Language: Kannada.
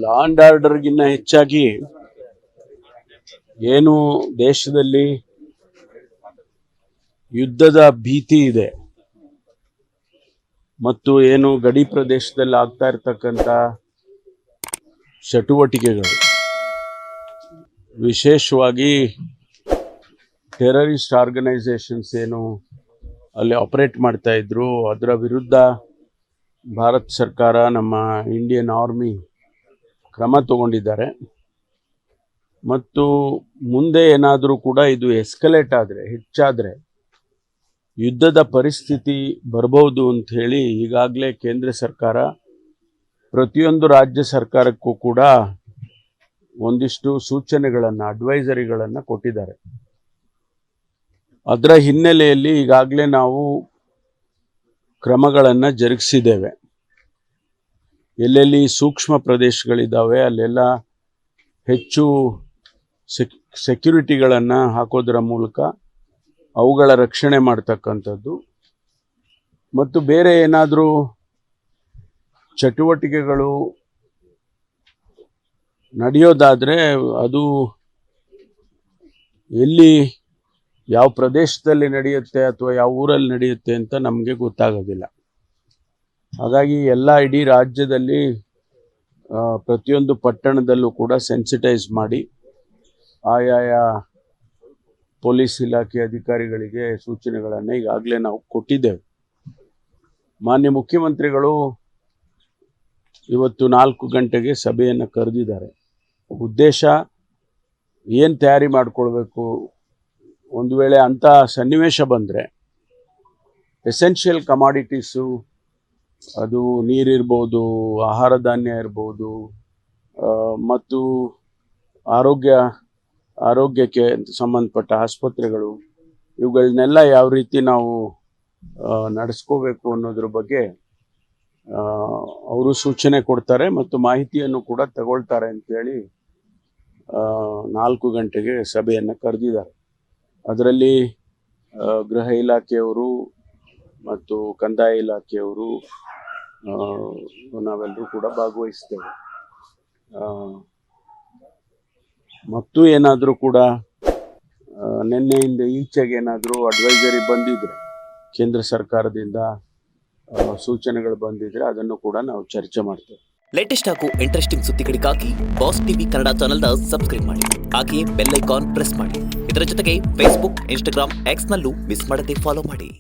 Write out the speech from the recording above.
ಲಾ ಅಂಡ್ ಆರ್ಡರ್ಗಿನ್ನ ಹೆಚ್ಚಾಗಿ ಏನು ದೇಶದಲ್ಲಿ ಯುದ್ಧದ ಭೀತಿ ಇದೆ ಮತ್ತು ಏನು ಗಡಿ ಪ್ರದೇಶದಲ್ಲಿ ಆಗ್ತಾ ಇರತಕ್ಕಂಥ ಚಟುವಟಿಕೆಗಳು, ವಿಶೇಷವಾಗಿ ಟೆರರಿಸ್ಟ್ ಆರ್ಗನೈಸೇಷನ್ಸ್ ಏನು ಅಲ್ಲಿ ಆಪರೇಟ್ ಮಾಡ್ತಾ ಇದ್ರು, ಅದರ ವಿರುದ್ಧ ಭಾರತ ಸರ್ಕಾರ, ನಮ್ಮ ಇಂಡಿಯನ್ ಆರ್ಮಿ ಕ್ರಮ ತಗೊಂಡಿದ್ದಾರೆ. ಮತ್ತು ಮುಂದೆ ಏನಾದರೂ ಕೂಡ ಇದು ಎಸ್ಕಲೇಟ್ ಆದರೆ, ಹೆಚ್ಚಾದರೆ ಯುದ್ಧದ ಪರಿಸ್ಥಿತಿ ಬರಬಹುದು ಅಂತ ಹೇಳಿ ಈಗಾಗಲೇ ಕೇಂದ್ರ ಸರ್ಕಾರ ಪ್ರತಿಯೊಂದು ರಾಜ್ಯ ಸರ್ಕಾರಕ್ಕೂ ಕೂಡ ಒಂದಿಷ್ಟು ಸೂಚನೆಗಳನ್ನು, ಅಡ್ವೈಸರಿಗಳನ್ನು ಕೊಟ್ಟಿದ್ದಾರೆ. ಅದರ ಹಿನ್ನೆಲೆಯಲ್ಲಿ ಈಗಾಗಲೇ ನಾವು ಕ್ರಮಗಳನ್ನು ಜರುಗಿಸಿದ್ದೇವೆ. ಎಲ್ಲೆಲ್ಲಿ ಸೂಕ್ಷ್ಮ ಪ್ರದೇಶಗಳಿದ್ದಾವೆ ಅಲ್ಲೆಲ್ಲ ಹೆಚ್ಚು ಸೆಕ್ಯೂರಿಟಿಗಳನ್ನು ಹಾಕೋದರ ಮೂಲಕ ಅವುಗಳ ರಕ್ಷಣೆ ಮಾಡ್ತಕ್ಕಂಥದ್ದು, ಮತ್ತು ಬೇರೆ ಏನಾದರೂ ಚಟುವಟಿಕೆಗಳು ನಡೆಯೋದಾದರೆ ಅದು ಎಲ್ಲಿ, ಯಾವ ಪ್ರದೇಶದಲ್ಲಿ ನಡೆಯುತ್ತೆ ಅಥವಾ ಯಾವ ಊರಲ್ಲಿ ನಡೆಯುತ್ತೆ ಅಂತ ನಮಗೆ ಗೊತ್ತಾಗೋದಿಲ್ಲ. ಹಾಗಾಗಿ ಎಲ್ಲ ಇಡೀ ರಾಜ್ಯದಲ್ಲಿ ಪ್ರತಿಯೊಂದು ಪಟ್ಟಣದಲ್ಲೂ ಕೂಡ ಸೆನ್ಸಿಟೈಸ್ ಮಾಡಿ ಆಯಾಯ ಪೊಲೀಸ್ ಇಲಾಖೆ ಅಧಿಕಾರಿಗಳಿಗೆ ಸೂಚನೆಗಳನ್ನು ಈಗಾಗಲೇ ನಾವು ಕೊಟ್ಟಿದ್ದೇವೆ. ಮಾನ್ಯ ಮುಖ್ಯಮಂತ್ರಿಗಳು ಇವತ್ತು 4 ಗಂಟೆಗೆ ಸಭೆಯನ್ನು ಕರೆದಿದ್ದಾರೆ. ಉದ್ದೇಶ ಏನು ತಯಾರಿ ಮಾಡಿಕೊಳ್ಬೇಕು, ಒಂದು ವೇಳೆ ಅಂಥ ಸನ್ನಿವೇಶ ಬಂದರೆ ಎಸೆನ್ಷಿಯಲ್ ಕಮಾಡಿಟೀಸು, ಅದು ನೀರಿರ್ಬೋದು, ಆಹಾರ ಧಾನ್ಯ ಇರ್ಬೋದು, ಮತ್ತು ಆರೋಗ್ಯಕ್ಕೆ ಸಂಬಂಧಪಟ್ಟ ಆಸ್ಪತ್ರೆಗಳು, ಇವುಗಳನ್ನೆಲ್ಲ ಯಾವ ರೀತಿ ನಾವು ನಡೆಸ್ಕೋಬೇಕು ಅನ್ನೋದ್ರ ಬಗ್ಗೆ ಅವರು ಸೂಚನೆ ಕೊಡ್ತಾರೆ ಮತ್ತು ಮಾಹಿತಿಯನ್ನು ಕೂಡ ತಗೊಳ್ತಾರೆ ಅಂತೇಳಿ 4 ಗಂಟೆಗೆ ಸಭೆಯನ್ನು ಕರೆದಿದ್ದಾರೆ. ಅದರಲ್ಲಿ ಗೃಹ ಇಲಾಖೆಯವರು ಮತ್ತು ಕಂದಾಯ ಇಲಾಖೆಯವರು ನಾವೆಲ್ಲರೂ ಕೂಡ ಭಾಗವಹಿಸ್ತೇವೆ. ಮತ್ತು ಏನಾದರೂ ಕೂಡ ನಿನ್ನೆಯಿಂದ ಈಚೆಗೆ ಏನಾದರೂ ಅಡ್ವೈಸರಿ ಬಂದಿದ್ರೆ, ಕೇಂದ್ರ ಸರ್ಕಾರದಿಂದ ಸೂಚನೆಗಳು ಬಂದಿದ್ರೆ ಅದನ್ನು ಕೂಡ ನಾವು ಚರ್ಚೆ ಮಾಡ್ತೇವೆ. ಲೇಟೆಸ್ಟ್ ಹಾಗೂ ಇಂಟ್ರೆಸ್ಟಿಂಗ್ ಸುದ್ದಿಗಳಿಗಾಗಿ ಬಾಸ್ ಟಿವಿ ಕನ್ನಡ ಚಾನೆಲ್ನ ಸಬ್ಸ್ಕ್ರೈಬ್ ಮಾಡಿ. ಹಾಗೆಯೇ ಬೆಲ್ ಐಕಾನ್ ಪ್ರೆಸ್ ಮಾಡಿ. ಇದರ ಜೊತೆಗೆ ಫೇಸ್ಬುಕ್, ಇನ್ಸ್ಟಾಗ್ರಾಮ್, ಎಕ್ಸ್ನಲ್ಲೂ ಮಿಸ್ ಮಾಡದೆ ಫಾಲೋ ಮಾಡಿ.